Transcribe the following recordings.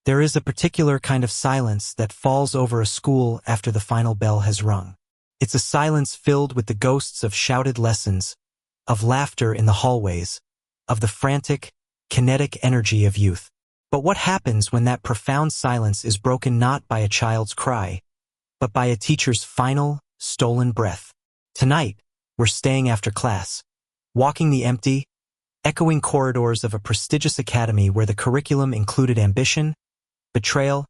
There is a particular kind of silence that falls over a school after the final bell has rung. It's a silence filled with the ghosts of shouted lessons, of laughter in the hallways, of the frantic, kinetic energy of youth. But what happens when that profound silence is broken not by a child's cry, but by a teacher's final, stolen breath? Tonight, we're staying after class, walking the empty, echoing corridors of a prestigious academy where the curriculum included ambition, betrayal,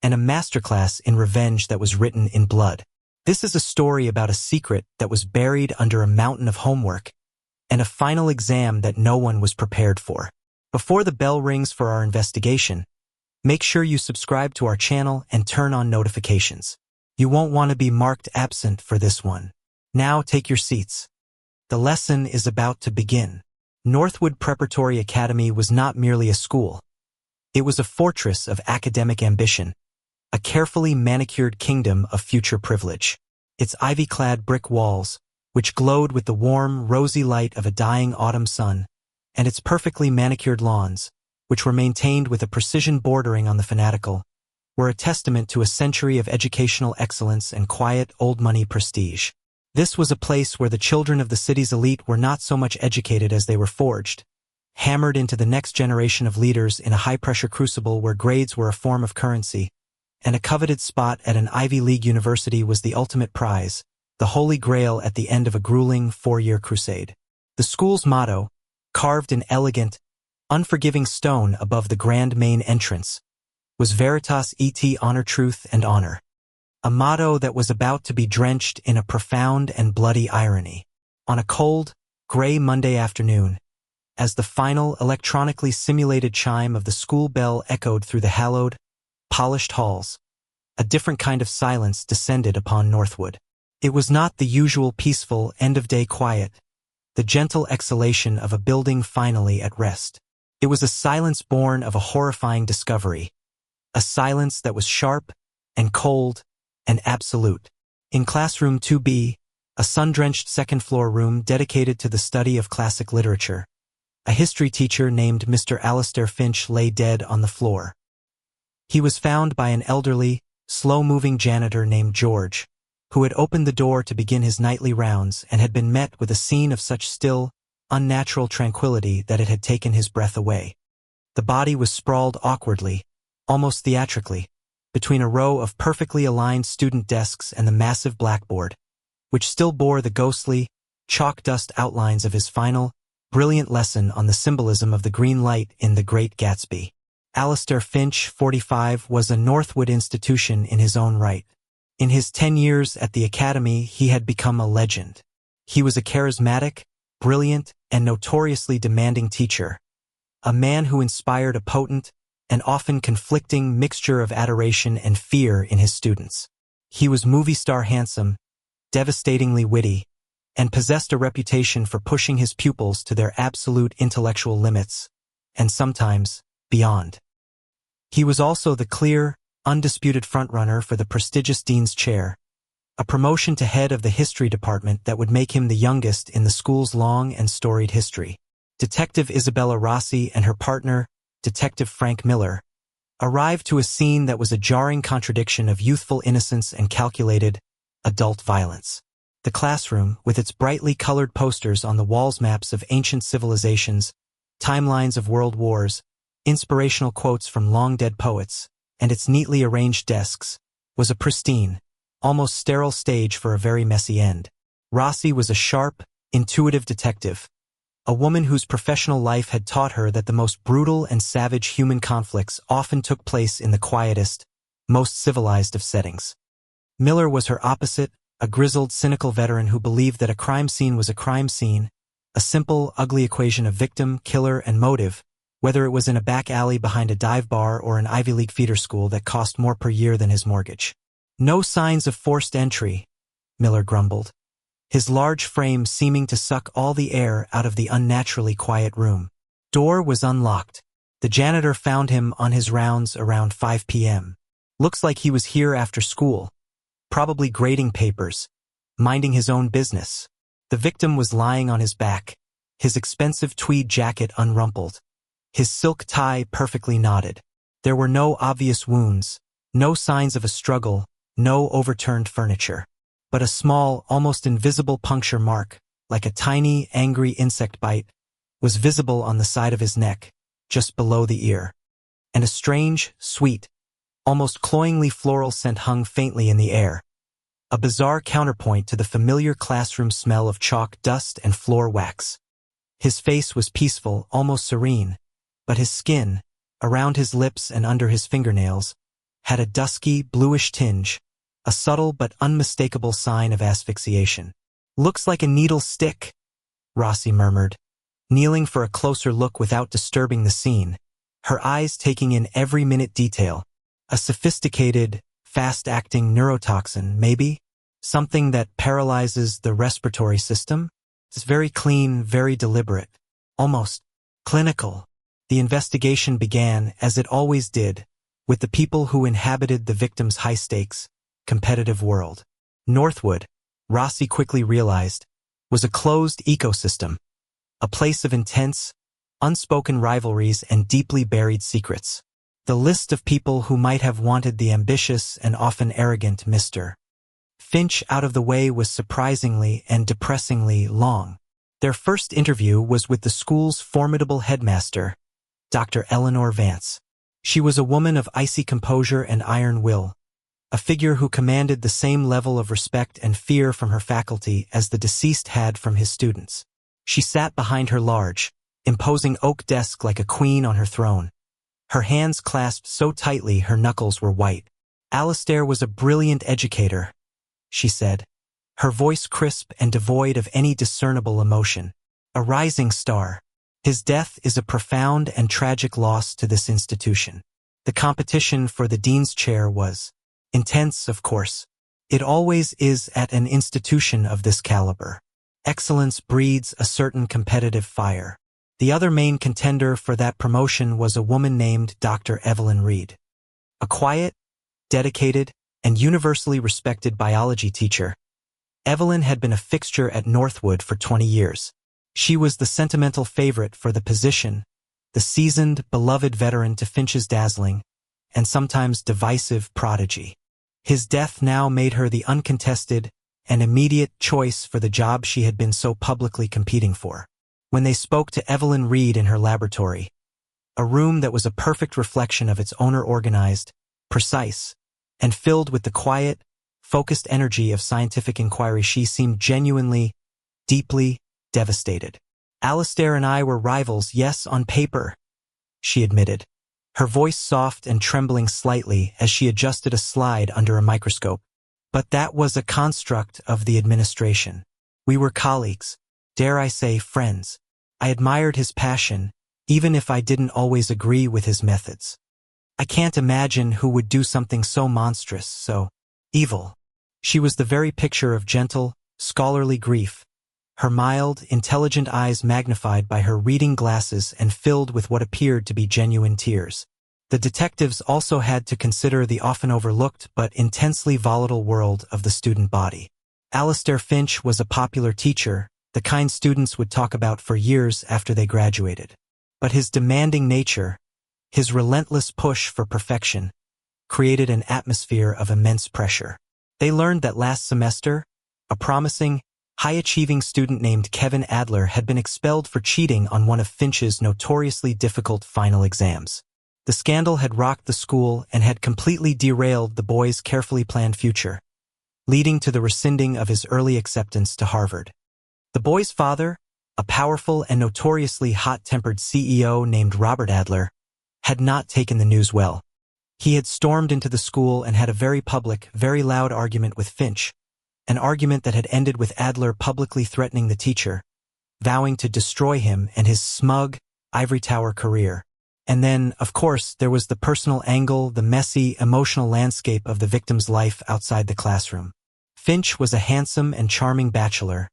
and a masterclass in revenge that was written in blood. This is a story about a secret that was buried under a mountain of homework, and a final exam that no one was prepared for. Before the bell rings for our investigation, make sure you subscribe to our channel and turn on notifications. You won't want to be marked absent for this one. Now take your seats. The lesson is about to begin. Northwood Preparatory Academy was not merely a school. It was a fortress of academic ambition, a carefully manicured kingdom of future privilege. Its ivy-clad brick walls, which glowed with the warm, rosy light of a dying autumn sun, and its perfectly manicured lawns, which were maintained with a precision bordering on the fanatical, were a testament to a century of educational excellence and quiet, old-money prestige. This was a place where the children of the city's elite were not so much educated as they were forged, hammered into the next generation of leaders in a high-pressure crucible where grades were a form of currency, and a coveted spot at an Ivy League university was the ultimate prize, the holy grail at the end of a grueling 4-year crusade. The school's motto, carved in elegant, unforgiving stone above the grand main entrance, was Veritas et Honor, Truth and Honor, a motto that was about to be drenched in a profound and bloody irony. On a cold, gray Monday afternoon, as the final electronically simulated chime of the school bell echoed through the hallowed, polished halls, a different kind of silence descended upon Northwood. It was not the usual peaceful, end-of-day quiet, the gentle exhalation of a building finally at rest. It was a silence born of a horrifying discovery, a silence that was sharp and cold and absolute. In Classroom 2B, a sun-drenched second-floor room dedicated to the study of classic literature, a history teacher named Mr. Alistair Finch lay dead on the floor. He was found by an elderly, slow-moving janitor named George, who had opened the door to begin his nightly rounds and had been met with a scene of such still, unnatural tranquility that it had taken his breath away. The body was sprawled awkwardly, almost theatrically, between a row of perfectly aligned student desks and the massive blackboard, which still bore the ghostly, chalk-dust outlines of his final, brilliant lesson on the symbolism of the green light in The Great Gatsby. Alistair Finch, 45, was a Northwood institution in his own right. In his 10 years at the academy, he had become a legend. He was a charismatic, brilliant, and notoriously demanding teacher, a man who inspired a potent and often conflicting mixture of adoration and fear in his students. He was movie star handsome, devastatingly witty, and possessed a reputation for pushing his pupils to their absolute intellectual limits, and sometimes beyond. He was also the clear, undisputed frontrunner for the prestigious dean's chair, a promotion to head of the history department that would make him the youngest in the school's long and storied history. Detective Isabella Rossi and her partner, Detective Frank Miller, arrived to a scene that was a jarring contradiction of youthful innocence and calculated, adult violence. The classroom, with its brightly colored posters on the walls, maps of ancient civilizations, timelines of world wars, inspirational quotes from long-dead poets, and its neatly arranged desks, was a pristine, almost sterile stage for a very messy end. Rossi was a sharp, intuitive detective, a woman whose professional life had taught her that the most brutal and savage human conflicts often took place in the quietest, most civilized of settings. Miller was her opposite, a grizzled, cynical veteran who believed that a crime scene was a crime scene, a simple, ugly equation of victim, killer, and motive, whether it was in a back alley behind a dive bar or an Ivy League feeder school that cost more per year than his mortgage. No signs of forced entry, Miller grumbled, his large frame seeming to suck all the air out of the unnaturally quiet room. Door was unlocked. The janitor found him on his rounds around 5 p.m. Looks like he was here after school, probably grading papers, minding his own business. The victim was lying on his back, his expensive tweed jacket unrumpled, his silk tie perfectly knotted. There were no obvious wounds, no signs of a struggle, no overturned furniture. But a small, almost invisible puncture mark, like a tiny, angry insect bite, was visible on the side of his neck, just below the ear. And a strange, sweet, almost cloyingly floral scent hung faintly in the air, a bizarre counterpoint to the familiar classroom smell of chalk dust and floor wax. His face was peaceful, almost serene, but his skin, around his lips and under his fingernails, had a dusky, bluish tinge, a subtle but unmistakable sign of asphyxiation. "Looks like a needle stick," Rossi murmured, kneeling for a closer look without disturbing the scene, her eyes taking in every minute detail. A sophisticated, fast-acting neurotoxin, maybe? Something that paralyzes the respiratory system? It's very clean, very deliberate, almost clinical. The investigation began, as it always did, with the people who inhabited the victim's high-stakes, competitive world. Northwood, Rossi quickly realized, was a closed ecosystem, a place of intense, unspoken rivalries and deeply buried secrets. The list of people who might have wanted the ambitious and often arrogant Mr. Finch out of the way was surprisingly and depressingly long. Their first interview was with the school's formidable headmaster, Dr. Eleanor Vance. She was a woman of icy composure and iron will, a figure who commanded the same level of respect and fear from her faculty as the deceased had from his students. She sat behind her large, imposing oak desk like a queen on her throne, her hands clasped so tightly her knuckles were white. "Alastair was a brilliant educator," she said, her voice crisp and devoid of any discernible emotion. "A rising star. His death is a profound and tragic loss to this institution." The competition for the dean's chair was intense, of course. It always is at an institution of this caliber. Excellence breeds a certain competitive fire. The other main contender for that promotion was a woman named Dr. Evelyn Reed. A quiet, dedicated, and universally respected biology teacher, Evelyn had been a fixture at Northwood for 20 years. She was the sentimental favorite for the position, the seasoned, beloved veteran to Finch's dazzling, and sometimes divisive prodigy. His death now made her the uncontested and immediate choice for the job she had been so publicly competing for. When they spoke to Evelyn Reed in her laboratory, a room that was a perfect reflection of its owner, organized, precise, and filled with the quiet, focused energy of scientific inquiry, she seemed genuinely, deeply devastated. "Alastair and I were rivals, yes, on paper," she admitted, her voice soft and trembling slightly as she adjusted a slide under a microscope. "But that was a construct of the administration. We were colleagues, dare I say friends. I admired his passion, even if I didn't always agree with his methods. I can't imagine who would do something so monstrous, so evil." She was the very picture of gentle, scholarly grief, her mild, intelligent eyes magnified by her reading glasses and filled with what appeared to be genuine tears. The detectives also had to consider the often overlooked but intensely volatile world of the student body. Alastair Finch was a popular teacher, the kind students would talk about for years after they graduated. But his demanding nature, his relentless push for perfection, created an atmosphere of immense pressure. They learned that last semester, a promising, high-achieving student named Kevin Adler had been expelled for cheating on one of Finch's notoriously difficult final exams. The scandal had rocked the school and had completely derailed the boy's carefully planned future, leading to the rescinding of his early acceptance to Harvard. The boy's father, a powerful and notoriously hot-tempered CEO named Robert Adler, had not taken the news well. He had stormed into the school and had a very public, very loud argument with Finch, an argument that had ended with Adler publicly threatening the teacher, vowing to destroy him and his smug, ivory tower career. And then, of course, there was the personal angle, the messy, emotional landscape of the victim's life outside the classroom. Finch was a handsome and charming bachelor,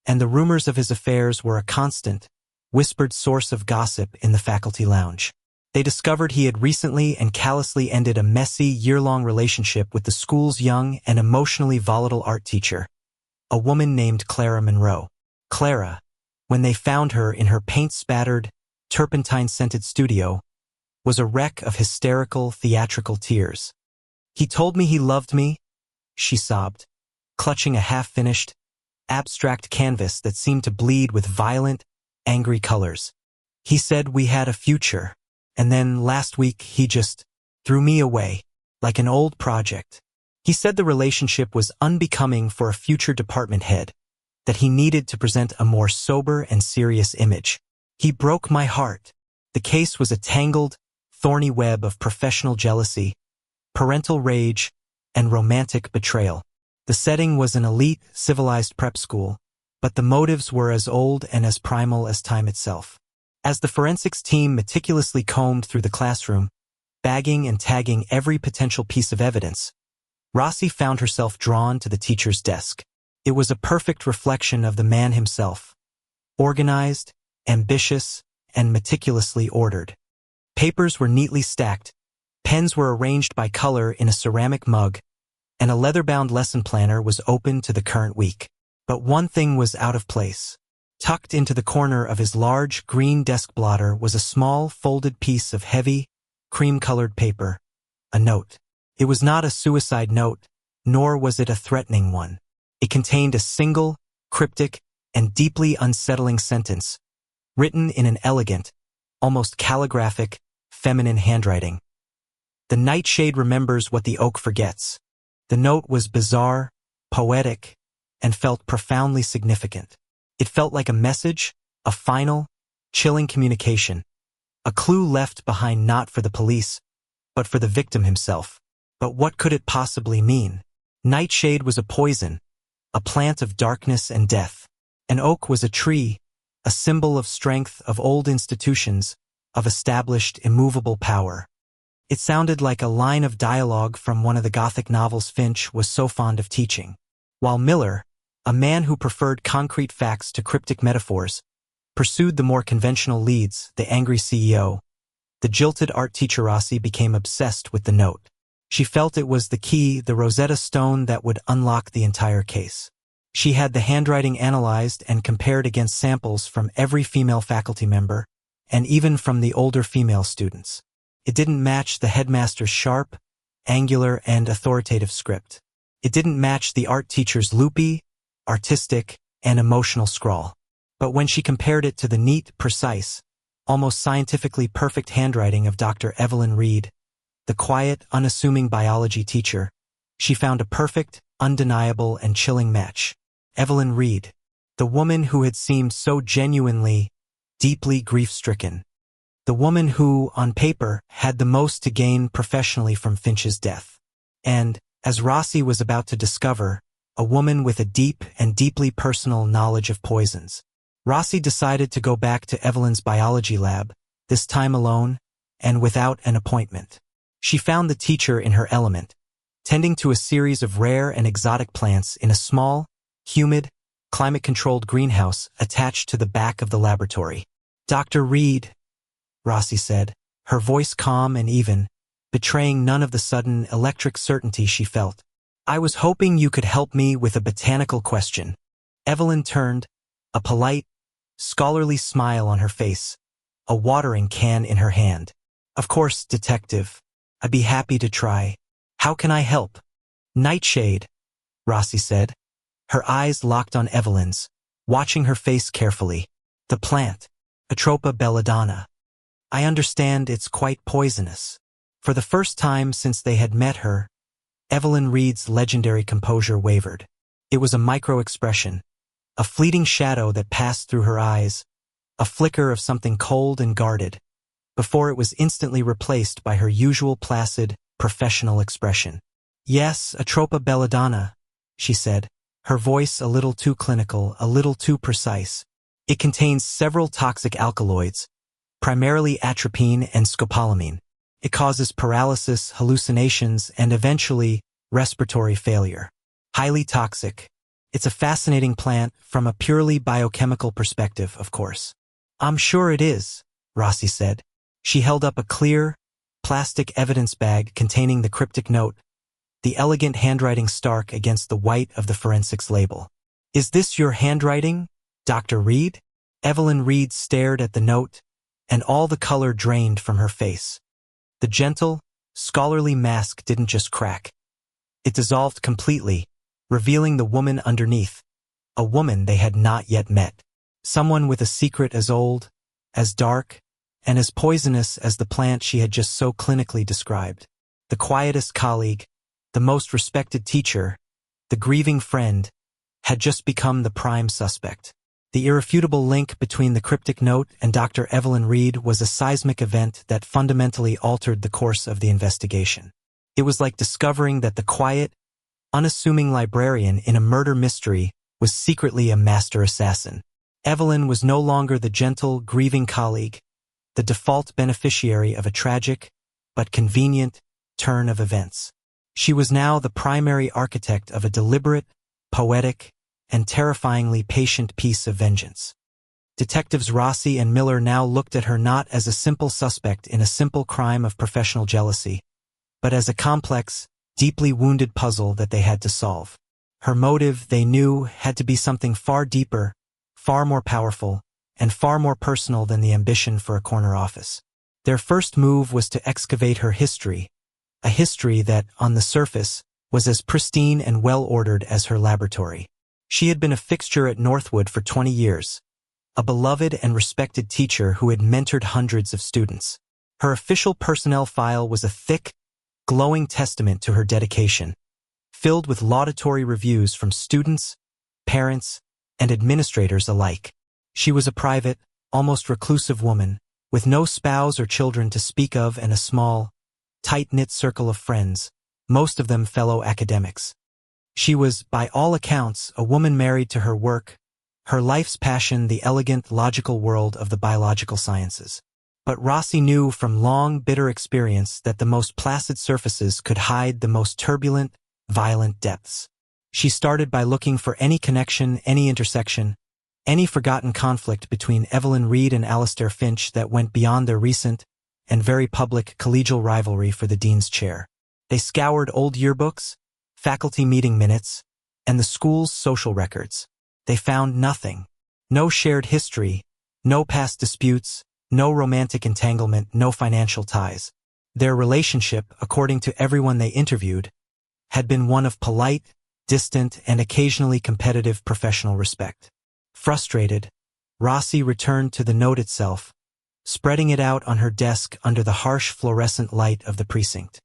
and the rumors of his affairs were a constant, whispered source of gossip in the faculty lounge. They discovered he had recently and callously ended a messy, year-long relationship with the school's young and emotionally volatile art teacher, a woman named Clara Monroe. Clara, when they found her in her paint-spattered, turpentine-scented studio, was a wreck of hysterical, theatrical tears. "He told me he loved me," she sobbed, clutching a half-finished, abstract canvas that seemed to bleed with violent, angry colors. "He said we had a future, and then last week he just threw me away, like an old project. He said the relationship was unbecoming for a future department head, that he needed to present a more sober and serious image. He broke my heart." The case was a tangled, thorny web of professional jealousy, parental rage, and romantic betrayal. The setting was an elite, civilized prep school, but the motives were as old and as primal as time itself. As the forensics team meticulously combed through the classroom, bagging and tagging every potential piece of evidence, Rossi found herself drawn to the teacher's desk. It was a perfect reflection of the man himself, organized, ambitious, and meticulously ordered. Papers were neatly stacked, pens were arranged by color in a ceramic mug, and a leather-bound lesson planner was open to the current week. But one thing was out of place. Tucked into the corner of his large, green desk blotter was a small, folded piece of heavy, cream-colored paper, a note. It was not a suicide note, nor was it a threatening one. It contained a single, cryptic, and deeply unsettling sentence, written in an elegant, almost calligraphic, feminine handwriting. "The nightshade remembers what the oak forgets." The note was bizarre, poetic, and felt profoundly significant. It felt like a message, a final, chilling communication, a clue left behind not for the police, but for the victim himself. But what could it possibly mean? Nightshade was a poison, a plant of darkness and death. An oak was a tree, a symbol of strength, of old institutions, of established, immovable power. It sounded like a line of dialogue from one of the Gothic novels Finch was so fond of teaching. While Miller, a man who preferred concrete facts to cryptic metaphors, pursued the more conventional leads, the angry CEO, the jilted art teacher Rossi became obsessed with the note. She felt it was the key, the Rosetta Stone that would unlock the entire case. She had the handwriting analyzed and compared against samples from every female faculty member, and even from the older female students. It didn't match the headmaster's sharp, angular, and authoritative script. It didn't match the art teacher's loopy, artistic, and emotional scrawl. But when she compared it to the neat, precise, almost scientifically perfect handwriting of Dr. Evelyn Reed, the quiet, unassuming biology teacher, she found a perfect, undeniable, and chilling match. Evelyn Reed, the woman who had seemed so genuinely, deeply grief-stricken. The woman who, on paper, had the most to gain professionally from Finch's death. And, as Rossi was about to discover, a woman with a deep and deeply personal knowledge of poisons. Rossi decided to go back to Evelyn's biology lab, this time alone, and without an appointment. She found the teacher in her element, tending to a series of rare and exotic plants in a small, humid, climate-controlled greenhouse attached to the back of the laboratory. "Dr. Reed," Rossi said, her voice calm and even, betraying none of the sudden electric certainty she felt. "I was hoping you could help me with a botanical question." Evelyn turned, a polite, scholarly smile on her face, a watering can in her hand. "Of course, detective. I'd be happy to try. How can I help?" "Nightshade," Rossi said. Her eyes locked on Evelyn's, watching her face carefully. "The plant, Atropa belladonna. I understand it's quite poisonous." For the first time since they had met her, Evelyn Reed's legendary composure wavered. It was a micro-expression, a fleeting shadow that passed through her eyes, a flicker of something cold and guarded, before it was instantly replaced by her usual placid, professional expression. "Yes, Atropa belladonna," she said, her voice a little too clinical, a little too precise. "It contains several toxic alkaloids, primarily atropine and scopolamine. It causes paralysis, hallucinations, and eventually respiratory failure. Highly toxic. It's a fascinating plant from a purely biochemical perspective, of course." "I'm sure it is," Rossi said. She held up a clear, plastic evidence bag containing the cryptic note, the elegant handwriting stark against the white of the forensics label. "Is this your handwriting, Dr. Reed?" Evelyn Reed stared at the note, and all the color drained from her face. The gentle, scholarly mask didn't just crack. It dissolved completely, revealing the woman underneath, a woman they had not yet met. Someone with a secret as old, as dark, and as poisonous as the plant she had just so clinically described. The quietest colleague, the most respected teacher, the grieving friend, had just become the prime suspect. The irrefutable link between the cryptic note and Dr. Evelyn Reed was a seismic event that fundamentally altered the course of the investigation. It was like discovering that the quiet, unassuming librarian in a murder mystery was secretly a master assassin. Evelyn was no longer the gentle, grieving colleague, the default beneficiary of a tragic, but convenient, turn of events. She was now the primary architect of a deliberate, poetic, and terrifyingly patient piece of vengeance. Detectives Rossi and Miller now looked at her not as a simple suspect in a simple crime of professional jealousy, but as a complex, deeply wounded puzzle that they had to solve. Her motive, they knew, had to be something far deeper, far more powerful, and far more personal than the ambition for a corner office. Their first move was to excavate her history, a history that, on the surface, was as pristine and well-ordered as her laboratory. She had been a fixture at Northwood for 20 years, a beloved and respected teacher who had mentored hundreds of students. Her official personnel file was a thick, glowing testament to her dedication, filled with laudatory reviews from students, parents, and administrators alike. She was a private, almost reclusive woman, with no spouse or children to speak of and a small, tight-knit circle of friends, most of them fellow academics. She was, by all accounts, a woman married to her work, her life's passion the elegant, logical world of the biological sciences. But Rossi knew from long, bitter experience that the most placid surfaces could hide the most turbulent, violent depths. She started by looking for any connection, any intersection, any forgotten conflict between Evelyn Reed and Alastair Finch that went beyond their recent and very public collegial rivalry for the dean's chair. They scoured old yearbooks, faculty meeting minutes, and the school's social records. They found nothing. No shared history, no past disputes, no romantic entanglement, no financial ties. Their relationship, according to everyone they interviewed, had been one of polite, distant, and occasionally competitive professional respect. Frustrated, Rossi returned to the note itself, spreading it out on her desk under the harsh fluorescent light of the precinct.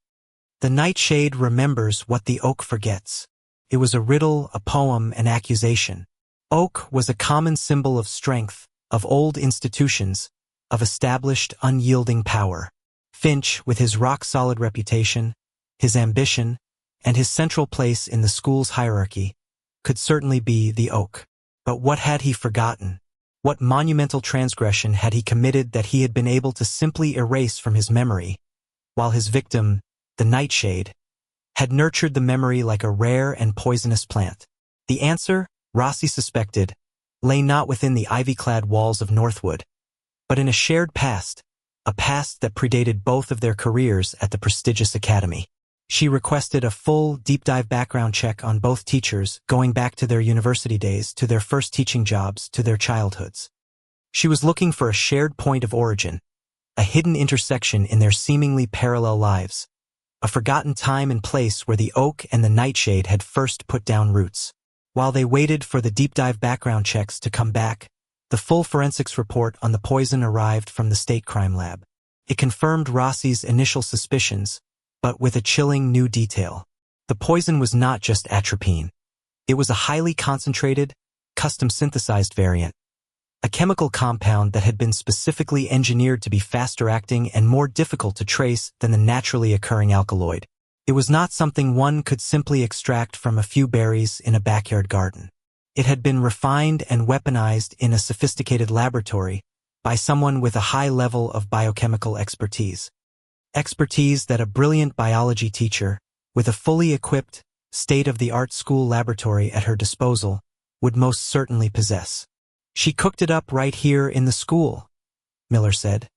The nightshade remembers what the oak forgets. It was a riddle, a poem, an accusation. Oak was a common symbol of strength, of old institutions, of established, unyielding power. Finch, with his rock-solid reputation, his ambition, and his central place in the school's hierarchy, could certainly be the oak. But what had he forgotten? What monumental transgression had he committed that he had been able to simply erase from his memory, while his victim, the nightshade, had nurtured the memory like a rare and poisonous plant? The answer, Rossi suspected, lay not within the ivy-clad walls of Northwood, but in a shared past, a past that predated both of their careers at the prestigious academy. She requested a full, deep-dive background check on both teachers, going back to their university days, to their first teaching jobs, to their childhoods. She was looking for a shared point of origin, a hidden intersection in their seemingly parallel lives, a forgotten time and place where the oak and the nightshade had first put down roots. While they waited for the deep-dive background checks to come back, the full forensics report on the poison arrived from the state crime lab. It confirmed Rossi's initial suspicions, but with a chilling new detail. The poison was not just atropine. It was a highly concentrated, custom-synthesized variant, a chemical compound that had been specifically engineered to be faster-acting and more difficult to trace than the naturally occurring alkaloid. It was not something one could simply extract from a few berries in a backyard garden. It had been refined and weaponized in a sophisticated laboratory by someone with a high level of biochemical expertise. Expertise that a brilliant biology teacher, with a fully equipped, state-of-the-art school laboratory at her disposal, would most certainly possess. She cooked it up right here in the school, Miller said,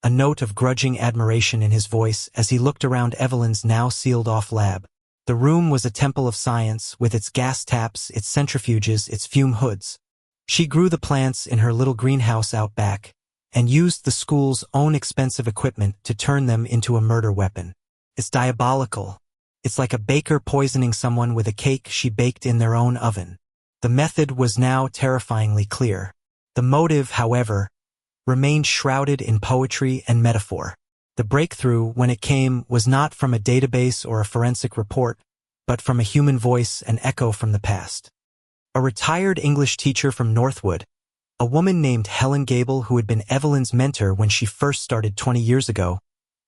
a note of grudging admiration in his voice as he looked around Evelyn's now sealed-off lab. The room was a temple of science, with its gas taps, its centrifuges, its fume hoods. She grew the plants in her little greenhouse out back, and used the school's own expensive equipment to turn them into a murder weapon. It's diabolical. It's like a baker poisoning someone with a cake she baked in their own oven. The method was now terrifyingly clear. The motive, however, remained shrouded in poetry and metaphor. The breakthrough, when it came, was not from a database or a forensic report, but from a human voice, an echo from the past. A retired English teacher from Northwood, a woman named Helen Gable, who had been Evelyn's mentor when she first started 20 years ago,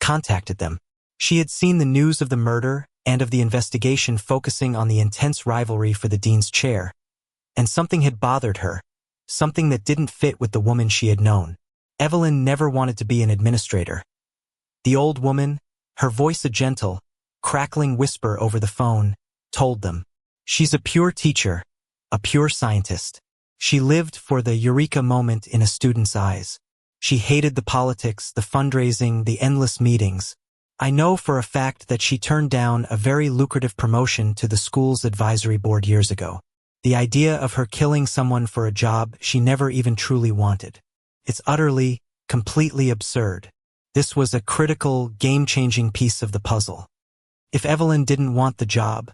contacted them. She had seen the news of the murder and of the investigation focusing on the intense rivalry for the dean's chair, and something had bothered her, something that didn't fit with the woman she had known. Evelyn never wanted to be an administrator. The old woman, her voice a gentle, crackling whisper over the phone, told them, "She's a pure teacher, a pure scientist. She lived for the eureka moment in a student's eyes. She hated the politics, the fundraising, the endless meetings. I know for a fact that she turned down a very lucrative promotion to the school's advisory board years ago. The idea of her killing someone for a job she never even truly wanted. It's utterly, completely absurd." This was a critical, game-changing piece of the puzzle. If Evelyn didn't want the job,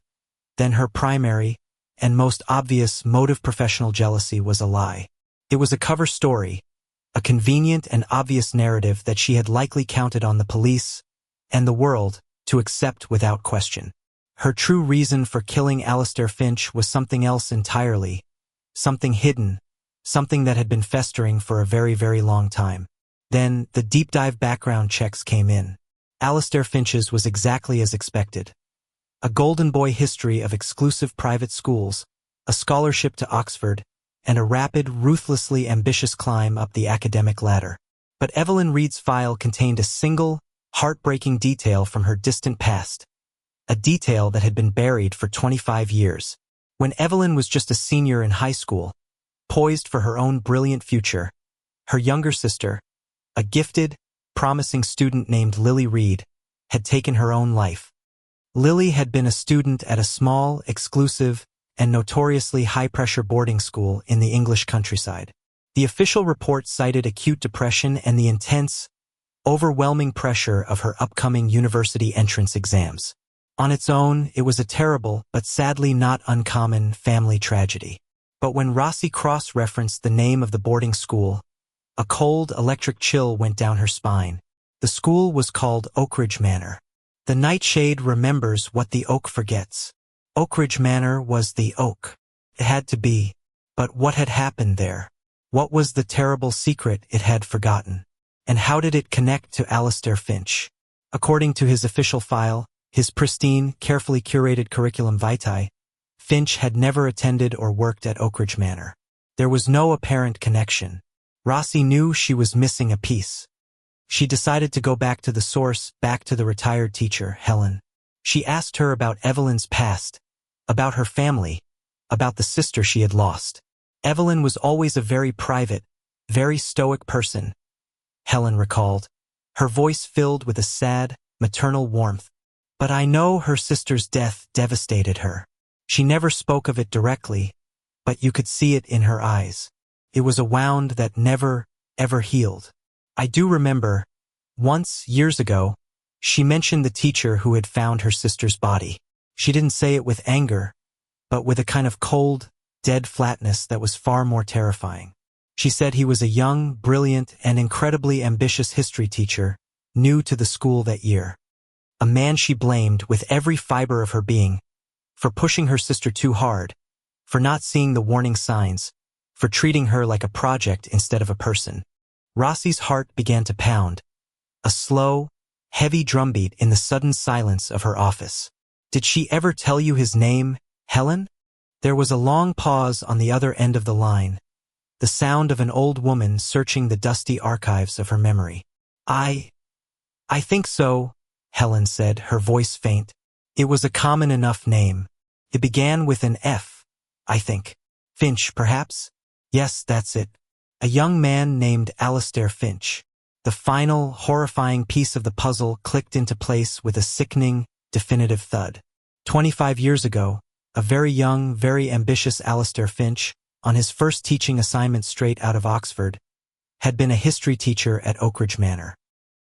then her primary and most obvious motive, professional jealousy, was a lie. It was a cover story, a convenient and obvious narrative that she had likely counted on the police and the world to accept without question. Her true reason for killing Alistair Finch was something else entirely, something hidden, something that had been festering for a very, very long time. Then, the deep dive background checks came in. Alistair Finch's was exactly as expected. A golden boy history of exclusive private schools, a scholarship to Oxford, and a rapid, ruthlessly ambitious climb up the academic ladder. But Evelyn Reed's file contained a single, heartbreaking detail from her distant past, a detail that had been buried for 25 years. When Evelyn was just a senior in high school, poised for her own brilliant future, her younger sister, a gifted, promising student named Lily Reed, had taken her own life. Lily had been a student at a small, exclusive, and notoriously high-pressure boarding school in the English countryside. The official report cited acute depression and the intense, overwhelming pressure of her upcoming university entrance exams. On its own, it was a terrible, but sadly not uncommon, family tragedy. But when Rossi cross-referenced the name of the boarding school, a cold, electric chill went down her spine. The school was called Oakridge Manor. The nightshade remembers what the oak forgets. Oakridge Manor was the oak. It had to be. But what had happened there? What was the terrible secret it had forgotten? And how did it connect to Alistair Finch? According to his official file, his pristine, carefully curated curriculum vitae, Finch had never attended or worked at Oakridge Manor. There was no apparent connection. Rossi knew she was missing a piece. She decided to go back to the source, back to the retired teacher, Helen. She asked her about Evelyn's past, about her family, about the sister she had lost. Evelyn was always a very private, very stoic person, Helen recalled, her voice filled with a sad, maternal warmth. But I know her sister's death devastated her. She never spoke of it directly, but you could see it in her eyes. It was a wound that never, ever healed. I do remember, once, years ago, she mentioned the teacher who had found her sister's body. She didn't say it with anger, but with a kind of cold, dead flatness that was far more terrifying. She said he was a young, brilliant, and incredibly ambitious history teacher, new to the school that year. A man she blamed with every fiber of her being, for pushing her sister too hard, for not seeing the warning signs, for treating her like a project instead of a person. Rossi's heart began to pound, a slow, heavy drumbeat in the sudden silence of her office. Did she ever tell you his name, Helen? There was a long pause on the other end of the line, the sound of an old woman searching the dusty archives of her memory. I think so, Helen said, her voice faint. It was a common enough name. It began with an F, I think. Finch, perhaps? Yes, that's it. A young man named Alistair Finch. The final, horrifying piece of the puzzle clicked into place with a sickening, definitive thud. 25 years ago, a very young, very ambitious Alistair Finch, on his first teaching assignment straight out of Oxford, had been a history teacher at Oakridge Manor.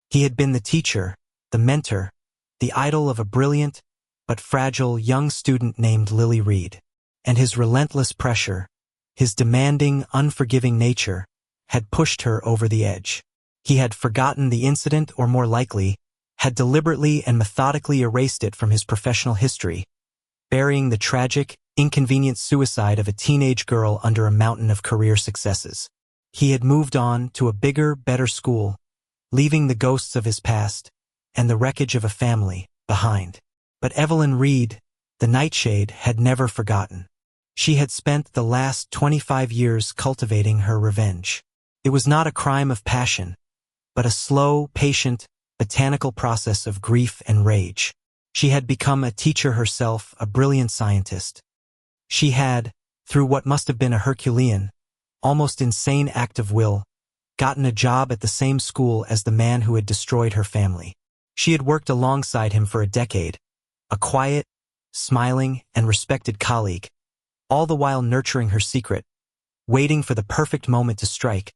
He had been the teacher, the mentor, the idol of a brilliant but fragile young student named Lily Reed. And his relentless pressure, his demanding, unforgiving nature, had pushed her over the edge. He had forgotten the incident, or more likely, had deliberately and methodically erased it from his professional history, burying the tragic, inconvenient suicide of a teenage girl under a mountain of career successes. He had moved on to a bigger, better school, leaving the ghosts of his past and the wreckage of a family behind. But Evelyn Reed, the Nightshade, had never forgotten. She had spent the last 25 years cultivating her revenge. It was not a crime of passion, but a slow, patient, botanical process of grief and rage. She had become a teacher herself, a brilliant scientist. She had, through what must have been a Herculean, almost insane act of will, gotten a job at the same school as the man who had destroyed her family. She had worked alongside him for a decade, a quiet, smiling, and respected colleague, all the while nurturing her secret, waiting for the perfect moment to strike,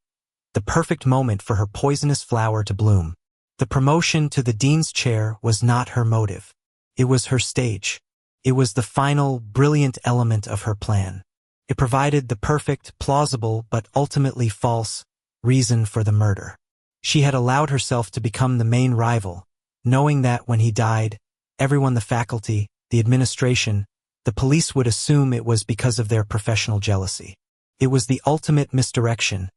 the perfect moment for her poisonous flower to bloom. The promotion to the dean's chair was not her motive. It was her stage. It was the final, brilliant element of her plan. It provided the perfect, plausible, but ultimately false reason for the murder. She had allowed herself to become the main rival, knowing that when he died, everyone, the faculty, the administration, the police, would assume it was because of their professional jealousy. It was the ultimate misdirection,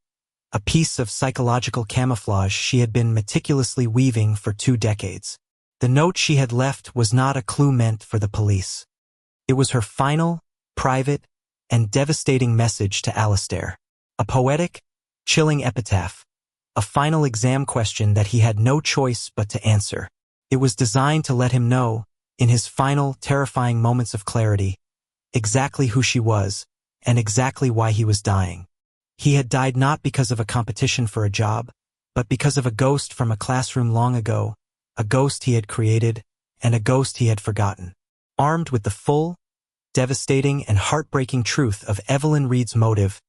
a piece of psychological camouflage she had been meticulously weaving for 2 decades. The note she had left was not a clue meant for the police. It was her final, private, and devastating message to Alistair. A poetic, chilling epitaph. A final exam question that he had no choice but to answer. It was designed to let him know, in his final, terrifying moments of clarity, exactly who she was, and exactly why he was dying. He had died not because of a competition for a job, but because of a ghost from a classroom long ago, a ghost he had created, and a ghost he had forgotten. Armed with the full, devastating, and heartbreaking truth of Evelyn Reed's motive,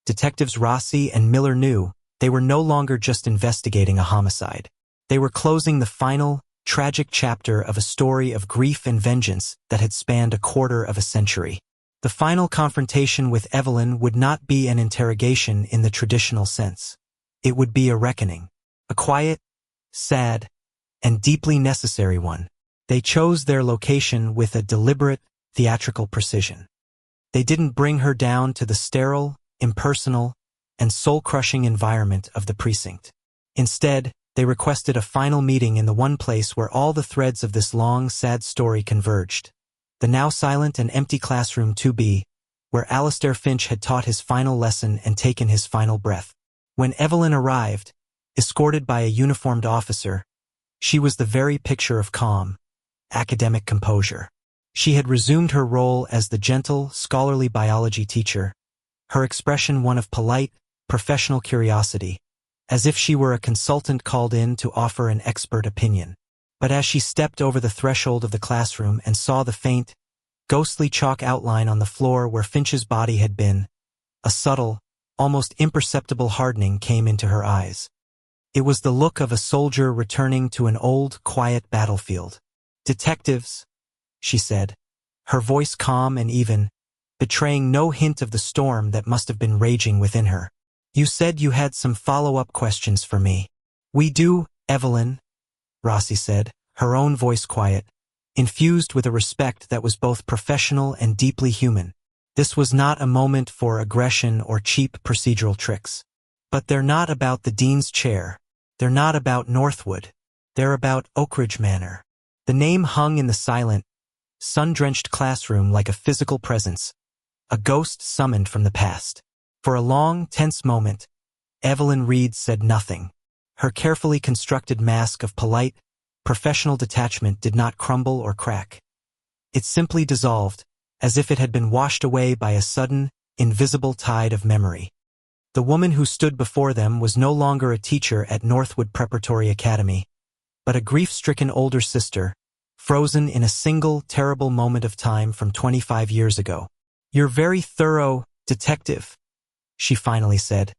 Detectives Rossi and Miller knew they were no longer just investigating a homicide. They were closing the final, tragic chapter of a story of grief and vengeance that had spanned a quarter of a century. The final confrontation with Evelyn would not be an interrogation in the traditional sense. It would be a reckoning. A quiet, sad, and deeply necessary one. They chose their location with a deliberate, theatrical precision. They didn't bring her down to the sterile, impersonal, and soul-crushing environment of the precinct. Instead, they requested a final meeting in the one place where all the threads of this long, sad story converged. The now silent and empty classroom 2B, where Alistair Finch had taught his final lesson and taken his final breath. When Evelyn arrived, escorted by a uniformed officer, she was the very picture of calm, academic composure. She had resumed her role as the gentle, scholarly biology teacher, her expression one of polite, professional curiosity, as if she were a consultant called in to offer an expert opinion. But as she stepped over the threshold of the classroom and saw the faint, ghostly chalk outline on the floor where Finch's body had been, a subtle, almost imperceptible hardening came into her eyes. It was the look of a soldier returning to an old, quiet battlefield. "Detectives," she said, her voice calm and even, betraying no hint of the storm that must have been raging within her. "You said you had some follow-up questions for me." "We do, Evelyn," Rossi said, her own voice quiet, infused with a respect that was both professional and deeply human. This was not a moment for aggression or cheap procedural tricks. "But they're not about the dean's chair. They're not about Northwood. They're about Oakridge Manor." The name hung in the silent, sun-drenched classroom like a physical presence, a ghost summoned from the past. For a long, tense moment, Evelyn Reed said nothing. Her carefully constructed mask of polite, professional detachment did not crumble or crack. It simply dissolved, as if it had been washed away by a sudden, invisible tide of memory. The woman who stood before them was no longer a teacher at Northwood Preparatory Academy, but a grief-stricken older sister, frozen in a single, terrible moment of time from 25 years ago. "You're very thorough, detective," she finally said,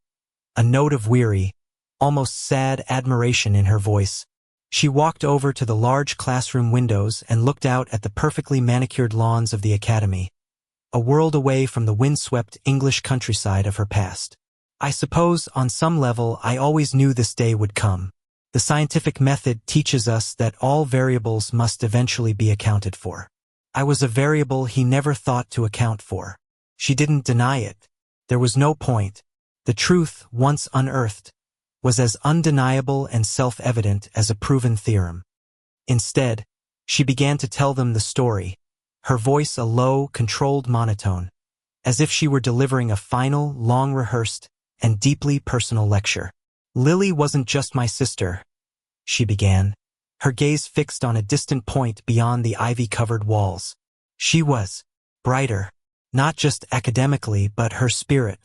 a note of weary, almost sad admiration in her voice. She walked over to the large classroom windows and looked out at the perfectly manicured lawns of the academy, a world away from the windswept English countryside of her past. I suppose, on some level, I always knew this day would come. The scientific method teaches us that all variables must eventually be accounted for. I was a variable he never thought to account for. She didn't deny it. There was no point. The truth, once unearthed, was as undeniable and self-evident as a proven theorem. Instead, she began to tell them the story, her voice a low, controlled monotone, as if she were delivering a final, long-rehearsed, and deeply personal lecture. Lily wasn't just my sister, she began, her gaze fixed on a distant point beyond the ivy-covered walls. She was brighter, not just academically, but her spirit.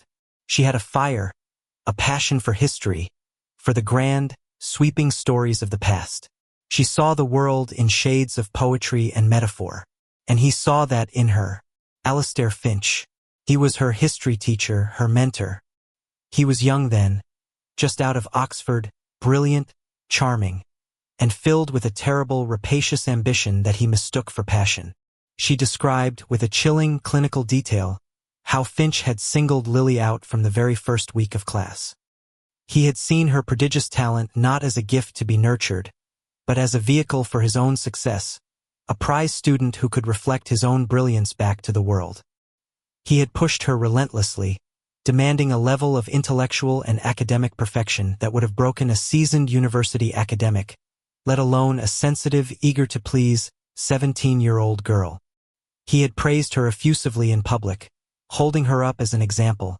She had a fire, a passion for history, for the grand, sweeping stories of the past. She saw the world in shades of poetry and metaphor, and he saw that in her. Alastair Finch. He was her history teacher, her mentor. He was young then, just out of Oxford, brilliant, charming, and filled with a terrible, rapacious ambition that he mistook for passion. She described, with a chilling clinical detail, how Finch had singled Lily out from the very first week of class. He had seen her prodigious talent not as a gift to be nurtured, but as a vehicle for his own success, a prize student who could reflect his own brilliance back to the world. He had pushed her relentlessly, demanding a level of intellectual and academic perfection that would have broken a seasoned university academic, let alone a sensitive, eager-to-please, 17-year-old girl. He had praised her effusively in public, holding her up as an example,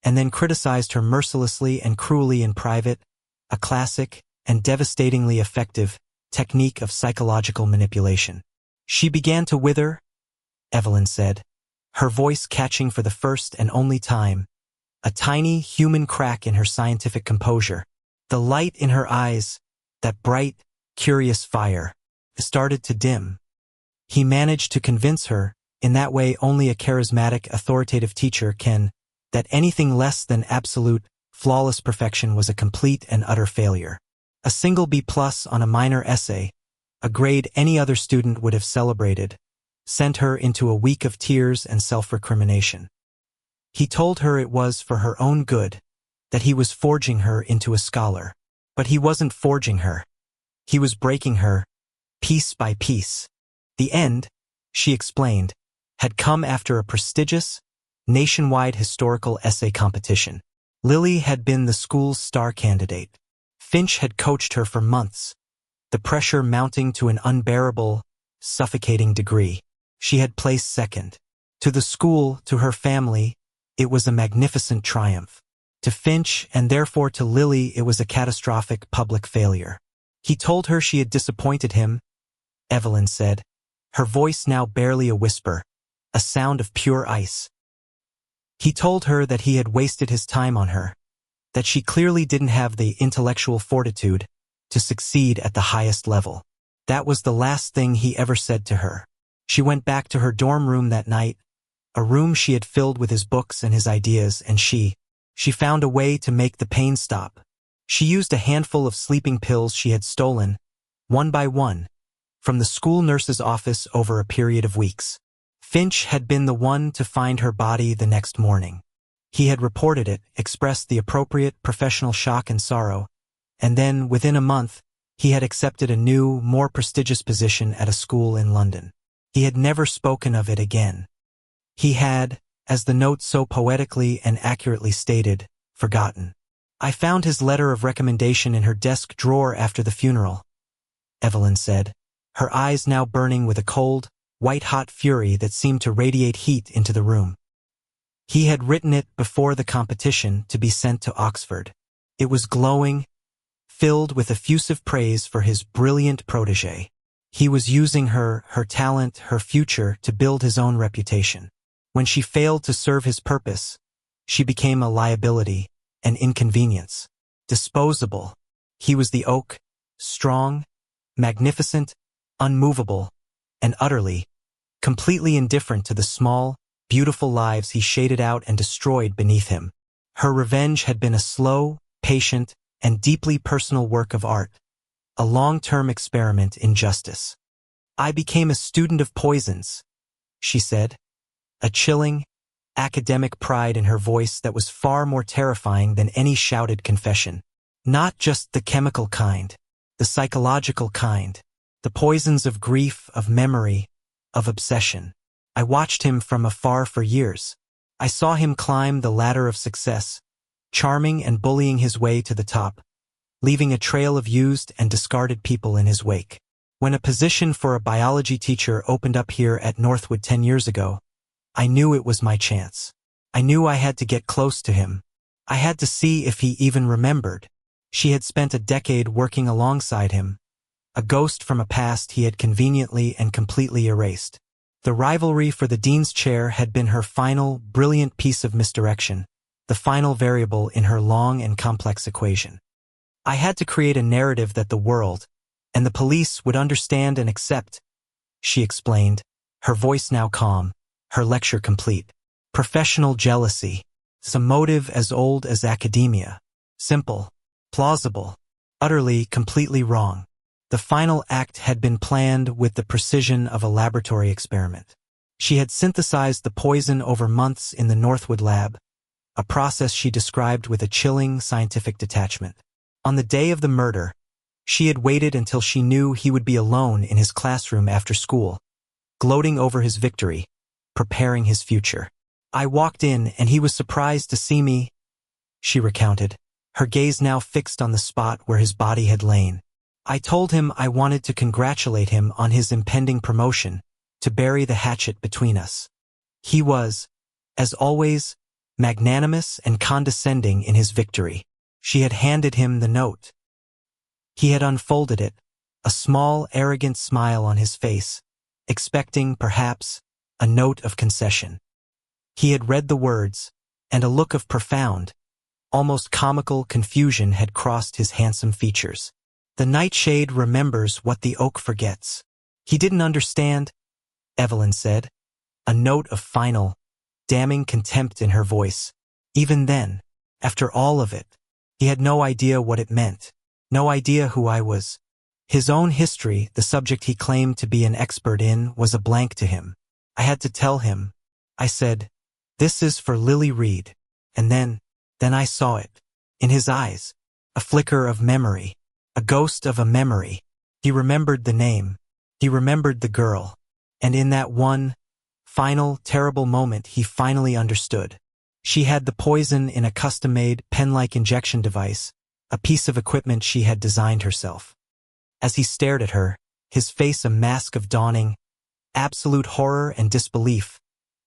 and then criticized her mercilessly and cruelly in private, a classic and devastatingly effective technique of psychological manipulation. She began to wither, Evelyn said, her voice catching for the first and only time, a tiny human crack in her scientific composure. The light in her eyes, that bright, curious fire, started to dim. He managed to convince her, in that way only a charismatic, authoritative teacher can, that anything less than absolute, flawless perfection was a complete and utter failure. A single B+ on a minor essay, a grade any other student would have celebrated, sent her into a week of tears and self-recrimination. He told her it was for her own good, that he was forging her into a scholar. But he wasn't forging her. He was breaking her, piece by piece. The end, she explained, had come after a prestigious, nationwide historical essay competition. Lily had been the school's star candidate. Finch had coached her for months, the pressure mounting to an unbearable, suffocating degree. She had placed second. To the school, to her family, it was a magnificent triumph. To Finch, and therefore to Lily, it was a catastrophic public failure. He told her she had disappointed him, Evelyn said, her voice now barely a whisper, a sound of pure ice. He told her that he had wasted his time on her, that she clearly didn't have the intellectual fortitude to succeed at the highest level. That was the last thing he ever said to her. She went back to her dorm room that night, a room she had filled with his books and his ideas, and she found a way to make the pain stop. She used a handful of sleeping pills she had stolen, one by one, from the school nurse's office over a period of weeks. Finch had been the one to find her body the next morning. He had reported it, expressed the appropriate professional shock and sorrow, and then, within a month, he had accepted a new, more prestigious position at a school in London. He had never spoken of it again. He had, as the note so poetically and accurately stated, forgotten. I found his letter of recommendation in her desk drawer after the funeral, Evelyn said, her eyes now burning with a cold, white-hot fury that seemed to radiate heat into the room. He had written it before the competition to be sent to Oxford. It was glowing, filled with effusive praise for his brilliant protégé. He was using her talent, her future, to build his own reputation. When she failed to serve his purpose, she became a liability, an inconvenience. Disposable. He was the oak, strong, magnificent, unmovable, and utterly, completely indifferent to the small, beautiful lives he shaded out and destroyed beneath him. Her revenge had been a slow, patient, and deeply personal work of art, a long-term experiment in justice. I became a student of poisons, she said, a chilling, academic pride in her voice that was far more terrifying than any shouted confession. Not just the chemical kind, the psychological kind, the poisons of grief, of memory, of obsession. I watched him from afar for years. I saw him climb the ladder of success, charming and bullying his way to the top, leaving a trail of used and discarded people in his wake. When a position for a biology teacher opened up here at Northwood 10 years ago, I knew it was my chance. I knew I had to get close to him. I had to see if he even remembered. She had spent a decade working alongside him, a ghost from a past he had conveniently and completely erased. The rivalry for the dean's chair had been her final, brilliant piece of misdirection, the final variable in her long and complex equation. I had to create a narrative that the world, and the police would understand and accept, she explained, her voice now calm, her lecture complete. Professional jealousy, some motive as old as academia. Simple, plausible, utterly, completely wrong. The final act had been planned with the precision of a laboratory experiment. She had synthesized the poison over months in the Northwood lab, a process she described with a chilling scientific detachment. On the day of the murder, she had waited until she knew he would be alone in his classroom after school, gloating over his victory, preparing his future. I walked in and he was surprised to see me, she recounted, her gaze now fixed on the spot where his body had lain. I told him I wanted to congratulate him on his impending promotion, to bury the hatchet between us. He was, as always, magnanimous and condescending in his victory. She had handed him the note. He had unfolded it, a small, arrogant smile on his face, expecting, perhaps, a note of concession. He had read the words, and a look of profound, almost comical confusion had crossed his handsome features. The nightshade remembers what the oak forgets. He didn't understand, Evelyn said, a note of final, damning contempt in her voice. Even then, after all of it, he had no idea what it meant, no idea who I was. His own history, the subject he claimed to be an expert in, was a blank to him. I had to tell him. I said, "This is for Lily Reed." And then I saw it. In his eyes, a flicker of memory, a ghost of a memory. He remembered the name. He remembered the girl. And in that one, final, terrible moment, he finally understood. She had the poison in a custom-made, pen-like injection device, a piece of equipment she had designed herself. As he stared at her, his face a mask of dawning, absolute horror and disbelief,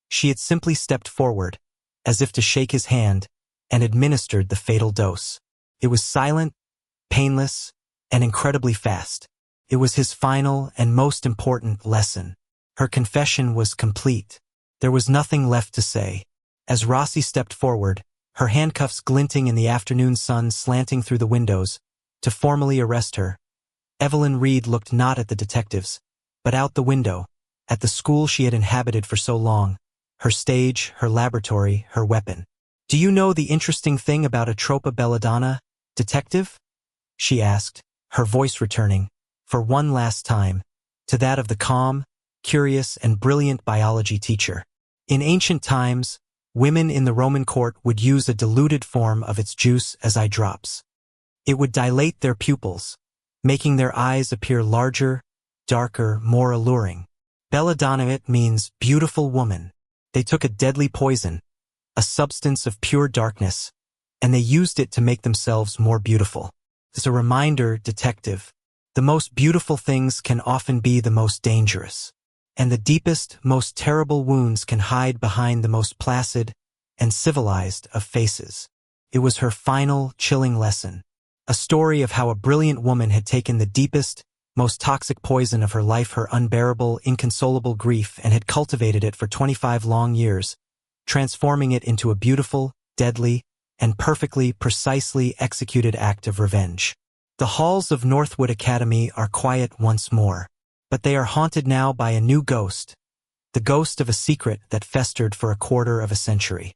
she had simply stepped forward, as if to shake his hand, and administered the fatal dose. It was silent, painless, and incredibly fast. It was his final and most important lesson. Her confession was complete. There was nothing left to say. As Rossi stepped forward, her handcuffs glinting in the afternoon sun slanting through the windows, to formally arrest her, Evelyn Reed looked not at the detectives, but out the window, at the school she had inhabited for so long, her stage, her laboratory, her weapon. "Do you know the interesting thing about Atropa belladonna, detective?" she asked, her voice returning, for one last time, to that of the calm, curious, and brilliant biology teacher. In ancient times, women in the Roman court would use a diluted form of its juice as eye drops. It would dilate their pupils, making their eyes appear larger, darker, more alluring. Belladonna, it means beautiful woman. They took a deadly poison, a substance of pure darkness, and they used it to make themselves more beautiful. As a reminder, detective, the most beautiful things can often be the most dangerous, and the deepest, most terrible wounds can hide behind the most placid and civilized of faces. It was her final, chilling lesson, a story of how a brilliant woman had taken the deepest, most toxic poison of her life, her unbearable, inconsolable grief, and had cultivated it for 25 long years, transforming it into a beautiful, deadly, and perfectly, precisely executed act of revenge. The halls of Northwood Academy are quiet once more, but they are haunted now by a new ghost, the ghost of a secret that festered for a quarter of a century.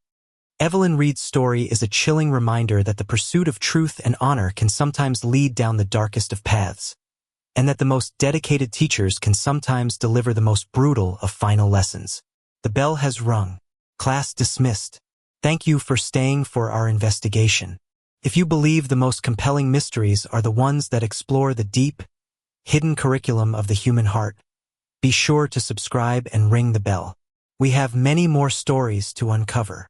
Evelyn Reed's story is a chilling reminder that the pursuit of truth and honor can sometimes lead down the darkest of paths, and that the most dedicated teachers can sometimes deliver the most brutal of final lessons. The bell has rung. Class dismissed. Thank you for staying for our investigation. If you believe the most compelling mysteries are the ones that explore the deep, hidden curriculum of the human heart, be sure to subscribe and ring the bell. We have many more stories to uncover.